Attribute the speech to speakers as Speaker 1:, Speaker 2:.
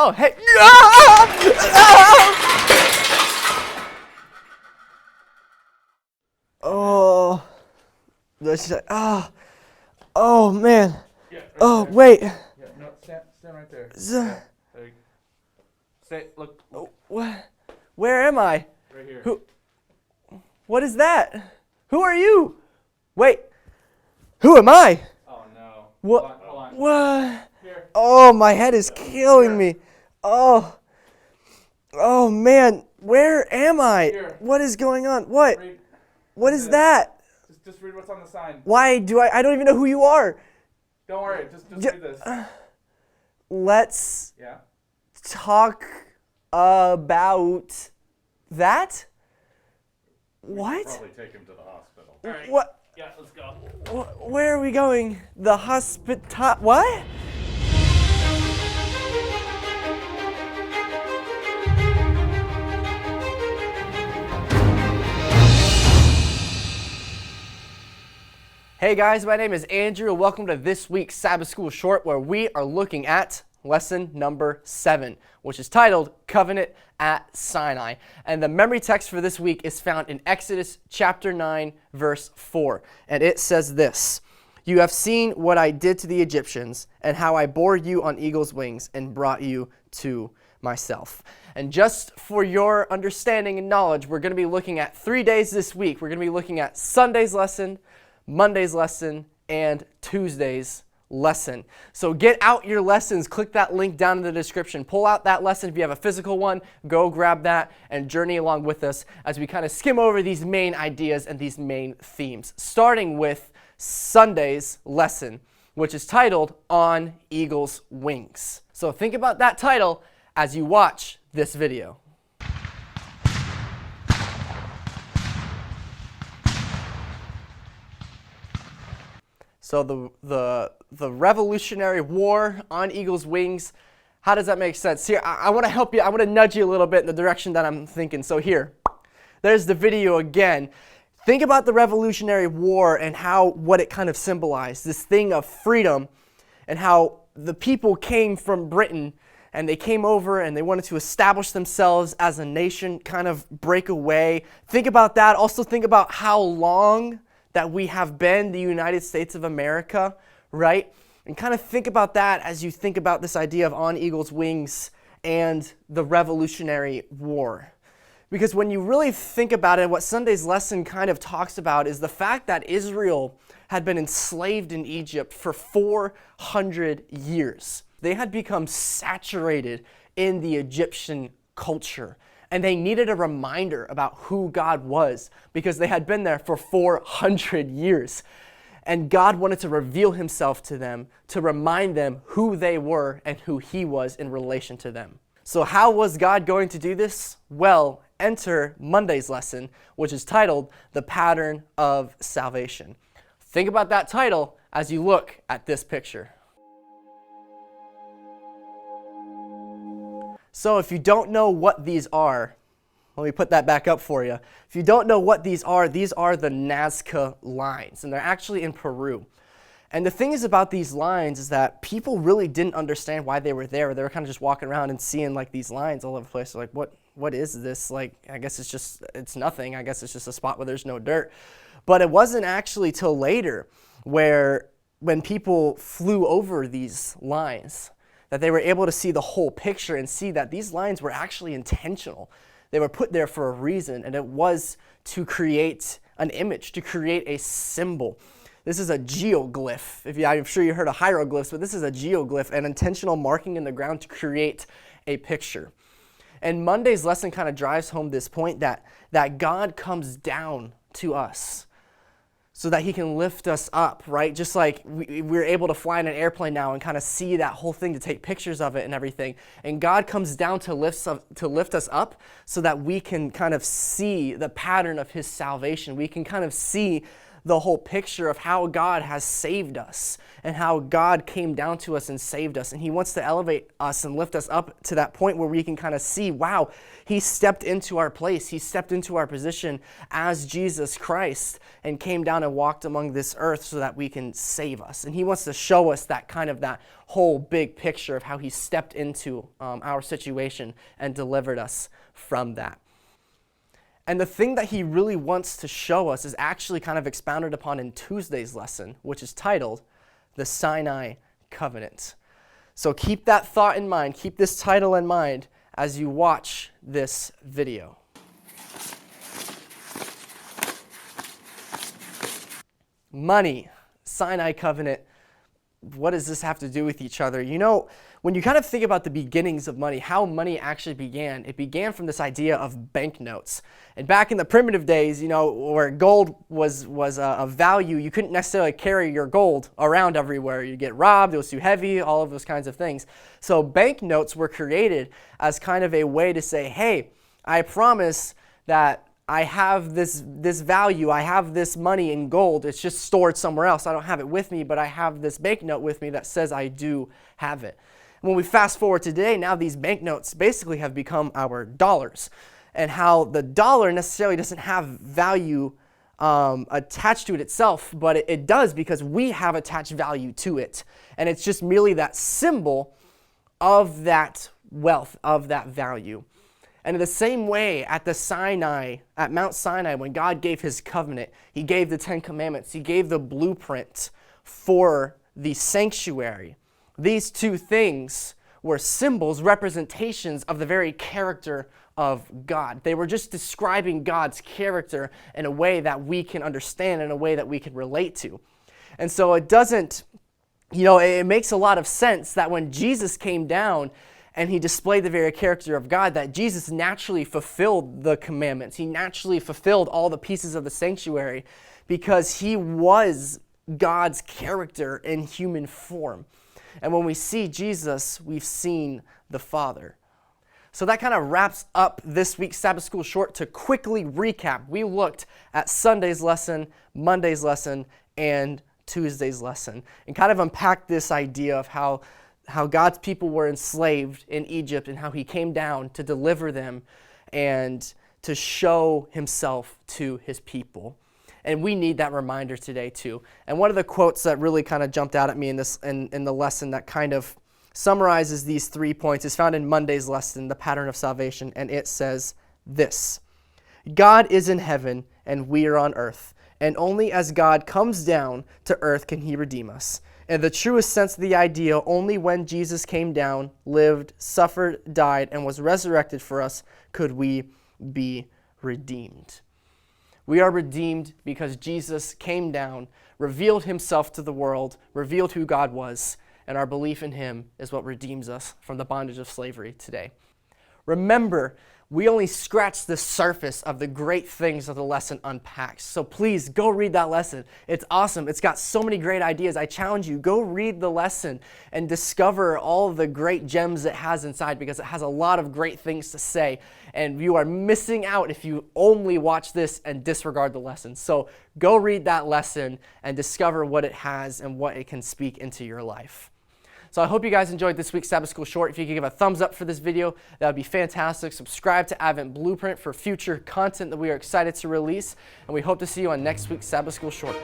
Speaker 1: Oh, hey. Oh. Oh, man.
Speaker 2: Yeah, right
Speaker 1: Oh,
Speaker 2: there.
Speaker 1: wait.
Speaker 2: Yeah, no, stand right there. Yeah, there you go. Stay, look,
Speaker 1: Where am I?
Speaker 2: right here.
Speaker 1: What is that? Who are you? Wait. Who am I?
Speaker 2: Oh no.
Speaker 1: What?
Speaker 2: Hold on.
Speaker 1: What?
Speaker 2: Here.
Speaker 1: Oh, my head is killing me. Oh. Oh, man. Where am I?
Speaker 2: Here.
Speaker 1: What is going on? What?
Speaker 2: Read.
Speaker 1: What is that?
Speaker 2: Just read what's on the sign.
Speaker 1: Why do I don't even know who you are.
Speaker 2: Don't worry, just read this.
Speaker 1: Let's
Speaker 2: Yeah.
Speaker 1: talk about that? What?
Speaker 3: Probably take him to the hospital.
Speaker 2: All right.
Speaker 1: What?
Speaker 2: Yeah, let's go.
Speaker 1: Where are we going? The hospital? What? Hey guys, my name is Andrew and welcome to this week's Sabbath School Short where we are looking at lesson number 7, which is titled Covenant at Sinai. And the memory text for this week is found in Exodus chapter 9, verse 4. And it says this: "You have seen what I did to the Egyptians and how I bore you on eagle's wings and brought you to myself." And just for your understanding and knowledge, we're going to be looking at 3 days this week. We're going to be looking at Sunday's lesson, Monday's lesson, and Tuesday's lesson. So get out your lessons. Click that link down in the description. Pull out that lesson. If you have a physical one, go grab that and journey along with us as we kind of skim over these main ideas and these main themes, starting with Sunday's lesson, which is titled On Eagle's Wings. So think about that title as you watch this video. So the Revolutionary War on eagle's wings, how does that make sense? Here, I want to help you. I want to nudge you a little bit in the direction that I'm thinking. So here, there's the video again. Think about the Revolutionary War and what it kind of symbolized, this thing of freedom, and how the people came from Britain and they came over and they wanted to establish themselves as a nation, kind of break away. Think about that. Also think about how long that we have been the United States of America, right? And kind of think about that as you think about this idea of on eagle's wings and the Revolutionary War. Because when you really think about it, what Sunday's lesson kind of talks about is the fact that Israel had been enslaved in Egypt for 400 years. They had become saturated in the Egyptian culture. And they needed a reminder about who God was because they had been there for 400 years. And God wanted to reveal himself to them to remind them who they were and who he was in relation to them. So how was God going to do this? Well, enter Monday's lesson, which is titled The Pattern of Salvation. Think about that title as you look at this picture. So if you don't know what these are, let me put that back up for you. If you don't know what these are the Nazca lines, and they're actually in Peru. And the thing is about these lines is that people really didn't understand why they were there. They were kind of just walking around and seeing like these lines all over the place. They're like, what is this? Like, I guess it's nothing. I guess it's just a spot where there's no dirt. But it wasn't actually till later when people flew over these lines that they were able to see the whole picture and see that these lines were actually intentional. They were put there for a reason, and it was to create an image, to create a symbol. This is a geoglyph. I'm sure you heard of hieroglyphs, but this is a geoglyph, an intentional marking in the ground to create a picture. And Monday's lesson kind of drives home this point that God comes down to us so that he can lift us up, right? Just like we're able to fly in an airplane now and kind of see that whole thing, to take pictures of it and everything. And God comes down to lift us up so that we can kind of see the pattern of his salvation. We can kind of see the whole picture of how God has saved us and how God came down to us and saved us. And he wants to elevate us and lift us up to that point where we can kind of see, wow, he stepped into our place. He stepped into our position as Jesus Christ and came down and walked among this earth so that we can save us. And he wants to show us that whole big picture of how he stepped into our situation and delivered us from that. And the thing that he really wants to show us is actually kind of expounded upon in Tuesday's lesson, which is titled The Sinai Covenant. So keep that thought in mind, keep this title in mind as you watch this video. Money, Sinai Covenant. What does this have to do with each other? You know, when you kind of think about the beginnings of money, how money actually began, it began from this idea of banknotes. And back in the primitive days, you know, where gold was a value, you couldn't necessarily carry your gold around everywhere. You'd get robbed, it was too heavy, all of those kinds of things. So banknotes were created as kind of a way to say, hey, I promise that I have this value, I have this money in gold, it's just stored somewhere else. I don't have it with me, but I have this banknote with me that says I do have it. When we fast forward to today, now these banknotes basically have become our dollars. And how the dollar necessarily doesn't have value attached to it itself, but it does because we have attached value to it. And it's just merely that symbol of that wealth, of that value. And in the same way, at Mount Sinai, when God gave his covenant, he gave the 10 Commandments, he gave the blueprint for the sanctuary. These two things were symbols, representations of the very character of God. They were just describing God's character in a way that we can understand, in a way that we can relate to. And so it makes a lot of sense that when Jesus came down and he displayed the very character of God, that Jesus naturally fulfilled the commandments. He naturally fulfilled all the pieces of the sanctuary because he was God's character in human form. And when we see Jesus, we've seen the Father. So that kind of wraps up this week's Sabbath School Short. To quickly recap, we looked at Sunday's lesson, Monday's lesson, and Tuesday's lesson, and kind of unpacked this idea of how God's people were enslaved in Egypt and how he came down to deliver them and to show himself to his people. And we need that reminder today too. And one of the quotes that really kind of jumped out at me in the lesson that kind of summarizes these 3 points is found in Monday's lesson, The Pattern of Salvation, and it says this: God is in heaven and we are on earth, and only as God comes down to earth can he redeem us. In the truest sense of the idea, only when Jesus came down, lived, suffered, died, and was resurrected for us could we be redeemed. We are redeemed because Jesus came down, revealed himself to the world, revealed who God was, and our belief in him is what redeems us from the bondage of slavery today. Remember, we only scratched the surface of the great things that the lesson unpacks. So please go read that lesson. It's awesome. It's got so many great ideas. I challenge you, go read the lesson and discover all of the great gems it has inside, because it has a lot of great things to say. And you are missing out if you only watch this and disregard the lesson. So go read that lesson and discover what it has and what it can speak into your life. So I hope you guys enjoyed this week's Sabbath School Short. If you could give a thumbs up for this video, that would be fantastic. Subscribe to Advent Blueprint for future content that we are excited to release. And we hope to see you on next week's Sabbath School Short.